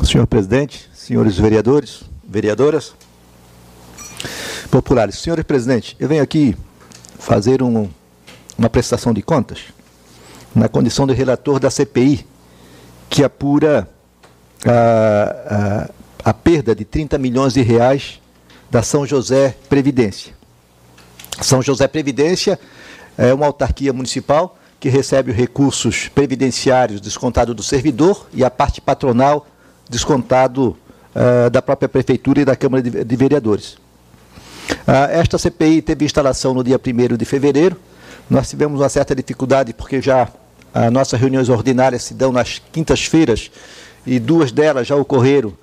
Senhor presidente, senhores vereadores, vereadoras, populares. Senhor presidente, eu venho aqui fazer uma prestação de contas na condição de relator da CPI, que apura a perda de 30 milhões de reais da São José Previdência. São José Previdência é uma autarquia municipal que recebe os recursos previdenciários descontado do servidor e a parte patronal descontado da própria Prefeitura e da Câmara de Vereadores. Esta CPI teve instalação no dia 1º de fevereiro. Nós tivemos uma certa dificuldade porque já as nossas reuniões ordinárias se dão nas quintas-feiras e 2 delas já ocorreram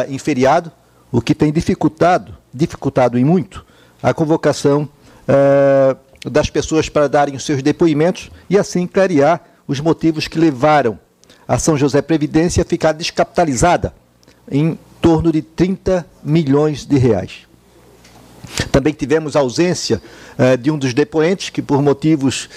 em feriado, o que tem dificultado em muito a convocação das pessoas para darem os seus depoimentos e assim clarear os motivos que levaram a São José Previdência a ficar descapitalizada em torno de 30 milhões de reais. Também tivemos ausência de um dos depoentes que, por motivos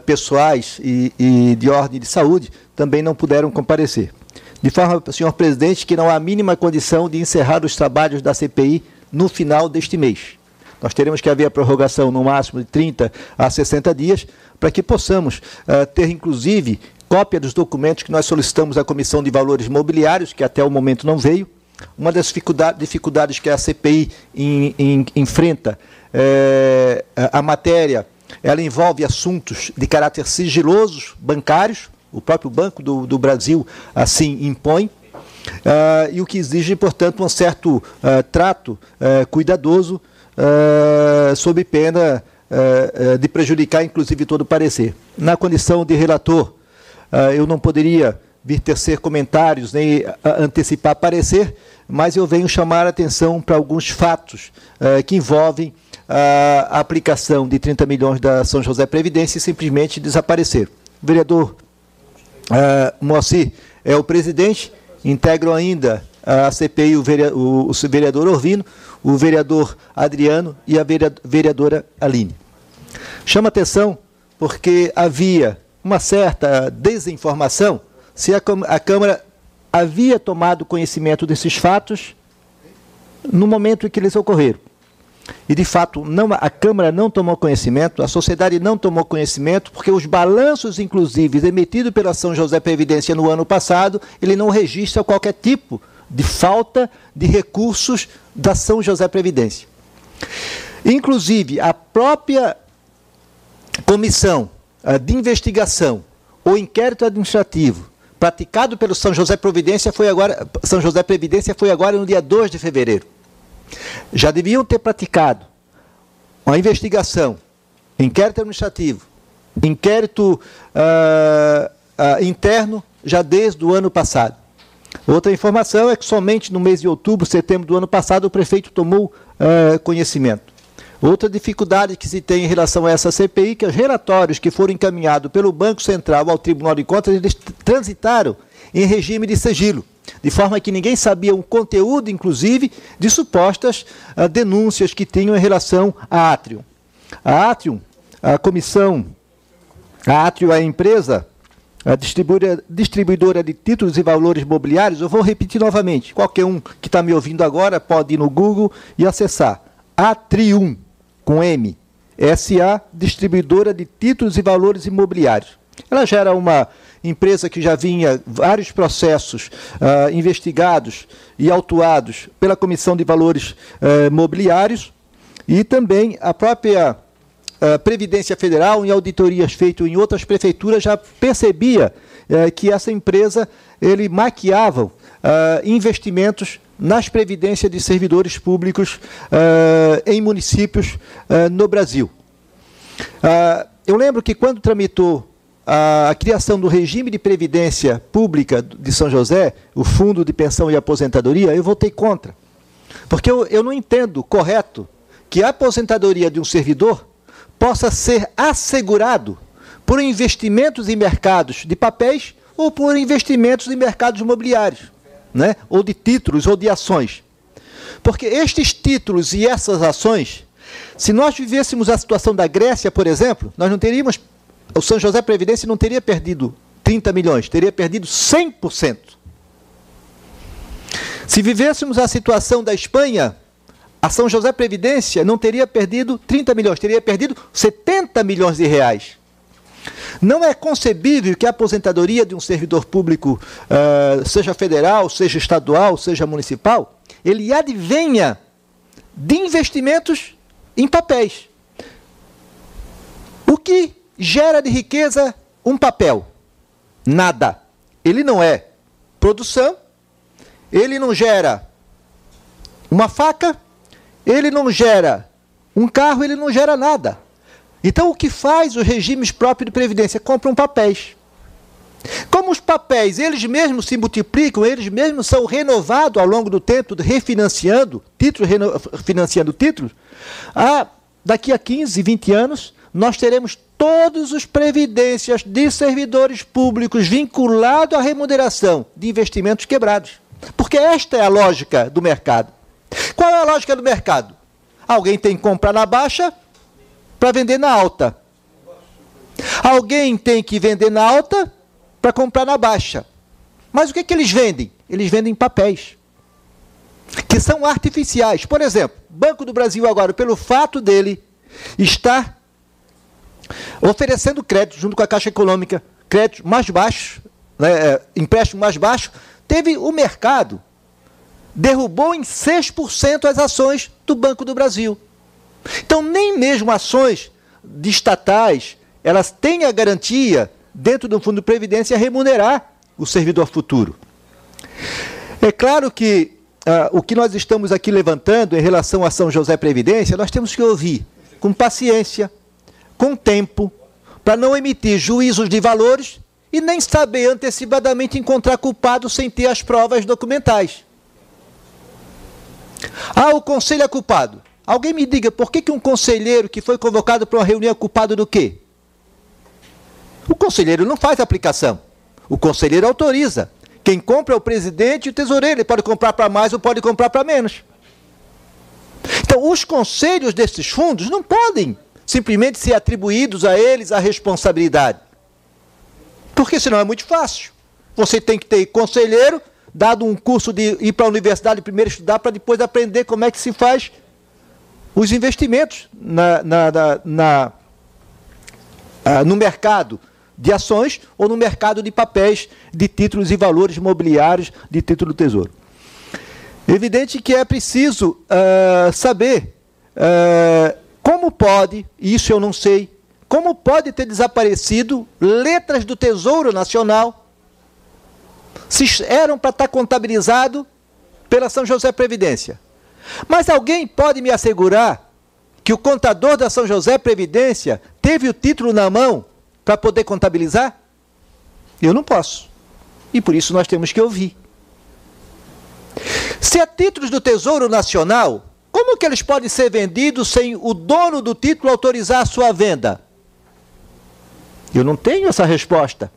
pessoais e de ordem de saúde, também não puderam comparecer. De forma, senhor presidente, que não há a mínima condição de encerrar os trabalhos da CPI no final deste mês. Nós teremos que haver a prorrogação no máximo de 30 a 60 dias, para que possamos ter, inclusive, cópia dos documentos que nós solicitamos à Comissão de Valores Mobiliários, que até o momento não veio. Uma das dificuldades que a CPI enfrenta, a matéria, ela envolve assuntos de caráter sigilosos, bancários, o próprio Banco do Brasil assim impõe, e o que exige, portanto, um certo trato cuidadoso, sob pena de prejudicar, inclusive, todo o parecer. Na condição de relator, eu não poderia vir tecer comentários, nem antecipar parecer, mas eu venho chamar a atenção para alguns fatos que envolvem a aplicação de 30 milhões da São José Previdência e simplesmente desaparecer. O vereador Moacir é o presidente, integram ainda a CPI o vereador Orvino, o vereador Adriano e a vereadora Aline. Chama atenção porque havia uma certa desinformação se a Câmara havia tomado conhecimento desses fatos no momento em que eles ocorreram. E, de fato, a Câmara não tomou conhecimento, a sociedade não tomou conhecimento, porque os balanços, inclusive, emitidos pela São José Previdência no ano passado, ele não registra qualquer tipo de falta de recursos da São José Previdência. Inclusive, a própria comissão de investigação ou inquérito administrativo praticado pelo São José Previdência foi agora no dia 2 de fevereiro. Já deviam ter praticado uma investigação, inquérito administrativo, inquérito interno já desde o ano passado. Outra informação é que somente no mês de outubro, setembro do ano passado, o prefeito tomou conhecimento. Outra dificuldade que se tem em relação a essa CPI, que os relatórios que foram encaminhados pelo Banco Central ao Tribunal de Contas, eles transitaram em regime de sigilo, de forma que ninguém sabia o conteúdo, inclusive, de supostas denúncias que tinham em relação à Atrium. A Atrium, a Atrium é a empresa, a distribuidora de títulos e valores mobiliários. Eu vou repetir novamente, qualquer um que está me ouvindo agora pode ir no Google e acessar Atrium, com M, SA, distribuidora de títulos e valores imobiliários. Ela já era uma empresa que já vinha vários processos investigados e autuados pela Comissão de Valores Mobiliários e também a própria Previdência Federal, em auditorias feitas em outras prefeituras, já percebia que essa empresa, ele maquiava investimentos nas previdências de servidores públicos em municípios no Brasil. Eu lembro que quando tramitou a criação do regime de previdência pública de São José, o Fundo de Pensão e Aposentadoria, eu votei contra. Porque eu não entendo correto que a aposentadoria de um servidor possa ser assegurado por investimentos em mercados de papéis ou por investimentos em mercados imobiliários, né? Ou de títulos ou de ações. Porque estes títulos e essas ações, se nós vivêssemos a situação da Grécia, por exemplo, nós não teríamos, o São José Previdência não teria perdido 30 milhões, teria perdido 100%. Se vivêssemos a situação da Espanha, a São José Previdência não teria perdido 30 milhões, teria perdido 70 milhões de reais. Não é concebível que a aposentadoria de um servidor público, seja federal, seja estadual, seja municipal, ele advenha de investimentos em papéis. O que gera de riqueza um papel? Nada. Ele não é produção, ele não gera uma faca, ele não gera um carro, ele não gera nada. Então, o que faz os regimes próprios de previdência? Compram papéis. Como os papéis, eles mesmos se multiplicam, eles mesmos são renovados ao longo do tempo, refinanciando títulos, financiando títulos, daqui a 15, 20 anos, nós teremos todos os previdências de servidores públicos vinculados à remuneração de investimentos quebrados. Porque esta é a lógica do mercado. Qual é a lógica do mercado? Alguém tem que comprar na baixa para vender na alta. Alguém tem que vender na alta para comprar na baixa. Mas o que que eles vendem? Eles vendem papéis, que são artificiais. Por exemplo, Banco do Brasil agora, pelo fato dele estar oferecendo crédito junto com a Caixa Econômica, crédito mais baixo, né, empréstimo mais baixo, teve o mercado, derrubou em 6% as ações do Banco do Brasil. Então, nem mesmo ações de estatais, elas têm a garantia, dentro do Fundo de Previdência, remunerar o servidor futuro. É claro que o que nós estamos aqui levantando em relação à São José Previdência, nós temos que ouvir com paciência, com tempo, para não emitir juízos de valores e nem saber antecipadamente encontrar culpado sem ter as provas documentais. O conselho é culpado. Alguém me diga, por que um conselheiro que foi convocado para uma reunião é culpado do quê? O conselheiro não faz aplicação. O conselheiro autoriza. Quem compra é o presidente e o tesoureiro. Ele pode comprar para mais ou pode comprar para menos. Então, os conselhos desses fundos não podem simplesmente ser atribuídos a eles a responsabilidade. Porque senão é muito fácil. Você tem que ter conselheiro, dado um curso de ir para a universidade primeiro estudar, para depois aprender como é que se faz os investimentos no mercado de ações ou no mercado de papéis, de títulos e valores imobiliários de título do Tesouro. Evidente que é preciso saber como pode, e isso eu não sei, como pode ter desaparecido letras do Tesouro Nacional se eram para estar contabilizado pela São José Previdência. Mas alguém pode me assegurar que o contador da São José Previdência teve o título na mão para poder contabilizar? Eu não posso. E por isso nós temos que ouvir. Se é títulos do Tesouro Nacional, como que eles podem ser vendidos sem o dono do título autorizar a sua venda? Eu não tenho essa resposta.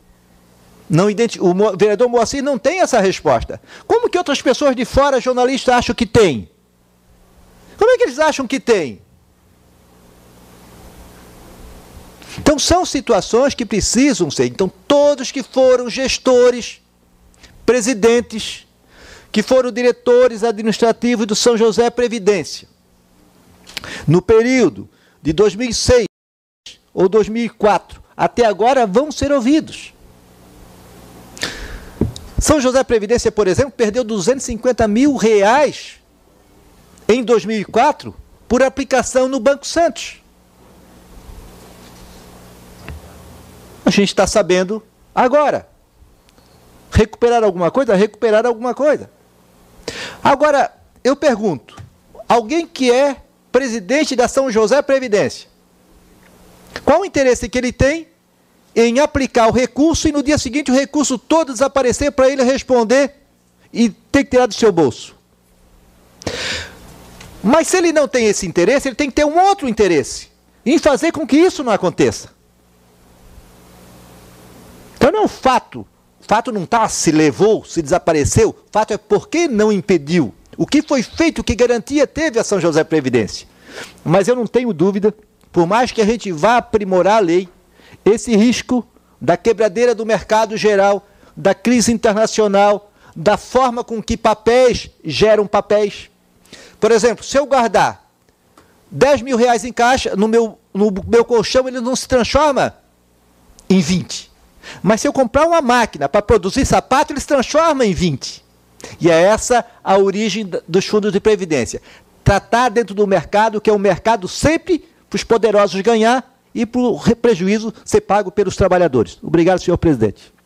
O vereador Moacir não tem essa resposta. Como que outras pessoas de fora, jornalistas, acham que tem? Como é que eles acham que tem? Então, são situações que precisam ser. Então, todos que foram gestores, presidentes, que foram diretores administrativos do São José Previdência, no período de 2006 ou 2004, até agora, vão ser ouvidos. São José Previdência, por exemplo, perdeu R$250 mil em 2004 por aplicação no Banco Santos. A gente está sabendo agora. Recuperar alguma coisa? Recuperar alguma coisa. Agora, eu pergunto, alguém que é presidente da São José Previdência, qual o interesse que ele tem em aplicar o recurso e no dia seguinte o recurso todo desaparecer para ele responder e ter que tirar do seu bolso? Mas se ele não tem esse interesse, ele tem que ter um outro interesse em fazer com que isso não aconteça. Então não é um fato. O fato não está se levou, se desapareceu. O fato é por que não impediu. O que foi feito, que garantia teve a São José Previdência. Mas eu não tenho dúvida, por mais que a gente vá aprimorar a lei, esse risco da quebradeira do mercado geral, da crise internacional, da forma com que papéis geram papéis. Por exemplo, se eu guardar 10 mil reais em caixa, no meu colchão ele não se transforma em 20. Mas se eu comprar uma máquina para produzir sapato, ele se transforma em 20. E é essa a origem dos fundos de previdência. Tratar dentro do mercado, que é um mercado sempre para os poderosos ganhar e para o prejuízo ser pago pelos trabalhadores. Obrigado, senhor presidente.